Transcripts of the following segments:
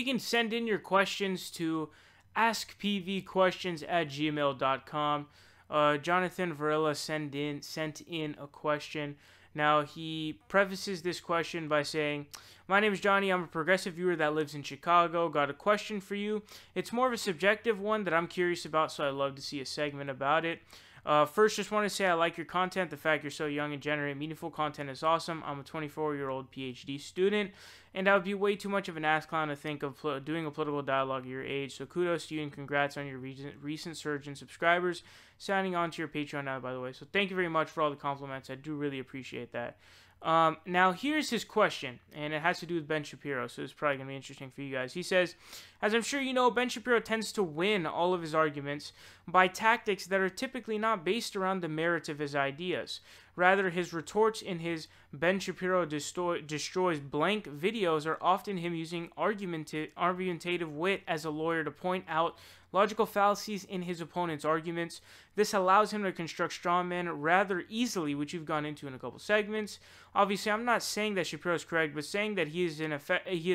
You can send in your questions to AskPVQuestions@gmail.com. Jonathan Varela sent in a question. Now, he prefaces this question by saying, "My name is Johnny. I'm a progressive viewer that lives in Chicago. Got a question for you. It's more of a subjective one that I'm curious about, so I'd love to see a segment about it. First, just want to say I like your content. The fact you're so young and generate meaningful content is awesome. I'm a 24-year-old PhD student, and I would be way too much of an ass clown to think of doing a political dialogue at your age. So kudos to you and congrats on your recent surge in subscribers. Signing on to your Patreon now, by the way. So thank you very much for all the compliments. I do really appreciate that. Now, here's his question, and it has to do with Ben Shapiro, so it's probably going to be interesting for you guys. He says, as I'm sure you know, Ben Shapiro tends to win all of his arguments by tactics that are typically not based around the merits of his ideas. Rather, his retorts in his Ben Shapiro Destroys Blank videos are often him using argumentative wit as a lawyer to point out logical fallacies in his opponent's arguments. This allows him to construct strawmen rather easily, which you've gone into in a couple segments. Obviously, I'm not saying that Shapiro is correct, but saying that he is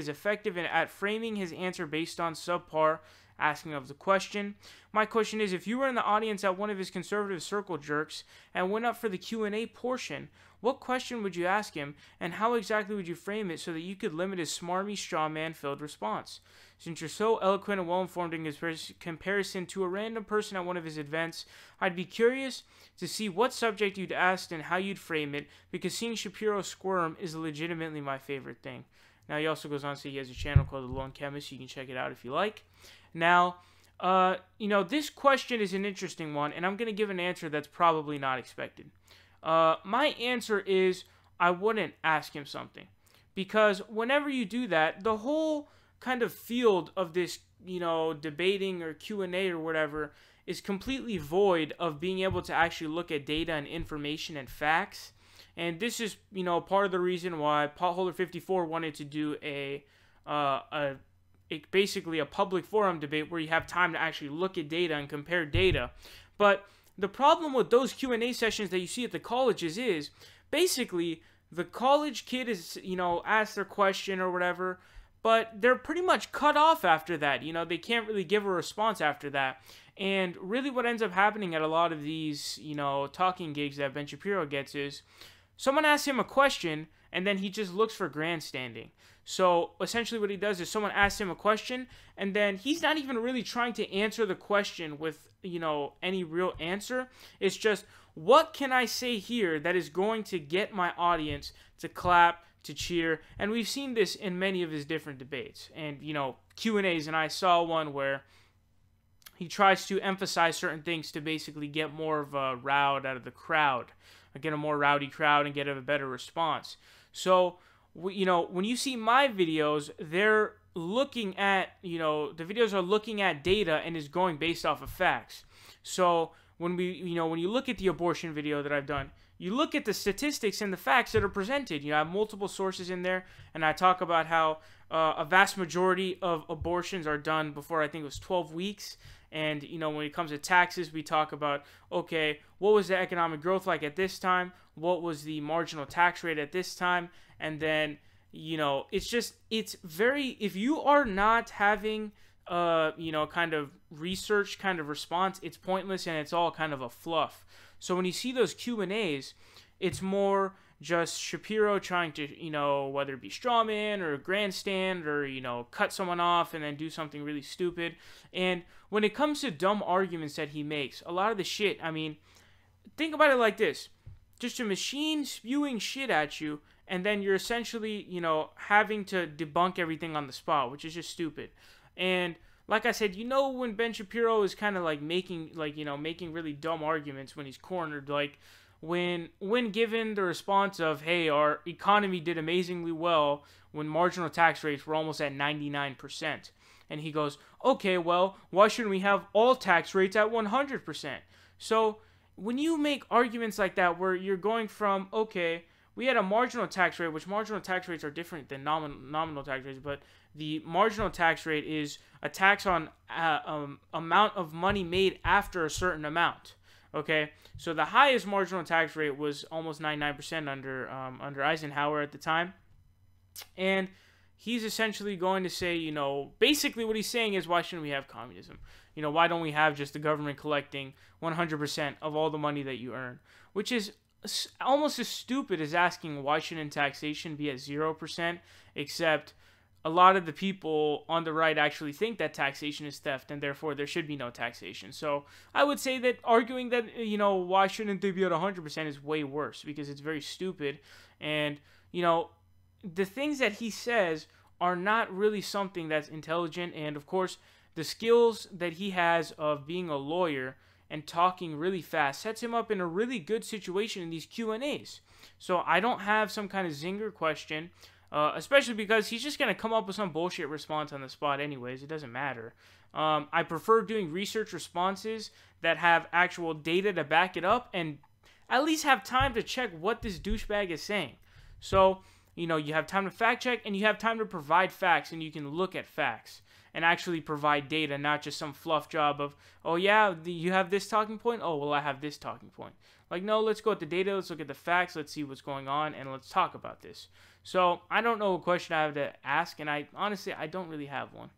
effective at framing his answer based on subpar asking of the question. My question is, if you were in the audience at one of his conservative circle jerks and went up for the Q&A portion, what question would you ask him, and how exactly would you frame it so that you could limit his smarmy, strawman-filled response? Since you're so eloquent and well-informed in his comparison to a random person at one of his events, I'd be curious to see what subject you'd ask and how you'd frame it, because seeing Shapiro squirm is legitimately my favorite thing. Now, he also goes on to say he has a channel called The Lone Chemist. You can check it out if you like. Now, this question is an interesting one, and I'm going to give an answer that's probably not expected. My answer is I wouldn't ask him something, because whenever you do that, the whole kind of field of this, debating or Q&A or whatever is completely void of being able to actually look at data and information and facts. And this is, part of the reason why Potholder54 wanted to do basically a public forum debate where you have time to actually look at data and compare data. But the problem with those Q&A sessions that you see at the colleges is basically the college kid is, asked their question or whatever, but they're pretty much cut off after that. They can't really give a response after that. And really what ends up happening at a lot of these, talking gigs that Ben Shapiro gets is someone asks him a question and then he just looks for grandstanding. So essentially what he does is someone asks him a question and then he's not even really trying to answer the question with, any real answer. It's just, what can I say here that is going to get my audience to clap, to cheer? And we've seen this in many of his different debates and, Q&As, and I saw one where he tries to emphasize certain things to basically get more of a rout out of the crowd, get a more rowdy crowd and get a better response. So, when you see my videos, they're looking at, the videos are looking at data and is going based off of facts. So when when you look at the abortion video that I've done, you look at the statistics and the facts that are presented. I have multiple sources in there, and I talk about how a vast majority of abortions are done before, I think it was 12 weeks. And, when it comes to taxes, we talk about, okay, what was the economic growth like at this time? What was the marginal tax rate at this time? And then, it's very, if you are not having, kind of research kind of response, it's pointless and it's all kind of a fluff. So when you see those Q&As, it's more just Shapiro trying to, whether it be strawman or grandstand or, cut someone off and then do something really stupid. And when it comes to dumb arguments that he makes, a lot of the shit, think about it like this. Just a machine spewing shit at you, and then you're essentially, having to debunk everything on the spot, which is just stupid. And like I said, when Ben Shapiro is kind of like making really dumb arguments when he's cornered, like when given the response of, hey, our economy did amazingly well when marginal tax rates were almost at 99%. And he goes, okay, well, why shouldn't we have all tax rates at 100%? So when you make arguments like that where you're going from, okay, we had a marginal tax rate, which marginal tax rates are different than nominal tax rates, but the marginal tax rate is a tax on amount of money made after a certain amount. Okay, so the highest marginal tax rate was almost 99% under Eisenhower at the time, and he's essentially going to say, basically what he's saying is, why shouldn't we have communism? Why don't we have just the government collecting 100% of all the money that you earn? Which is almost as stupid as asking, why shouldn't taxation be at 0%? Except a lot of the people on the right actually think that taxation is theft, and therefore there should be no taxation. So I would say that arguing that, why shouldn't they be at 100% is way worse, because it's very stupid. And, the things that he says are not really something that's intelligent. And of course, the skills that he has of being a lawyer and talking really fast sets him up in a really good situation in these Q&As. So I don't have some kind of zinger question, especially because he's just going to come up with some bullshit response on the spot anyways. It doesn't matter. I prefer doing research responses that have actual data to back it up and at least have time to check what this douchebag is saying. So, you have time to fact check and you have time to provide facts, and you can look at facts and actually provide data, not just some fluff job of, oh yeah, you have this talking point? Oh, well, I have this talking point. Like, no, let's go at the data, let's look at the facts, let's see what's going on, and let's talk about this. So, I don't know what question I have to ask, and honestly, I don't really have one.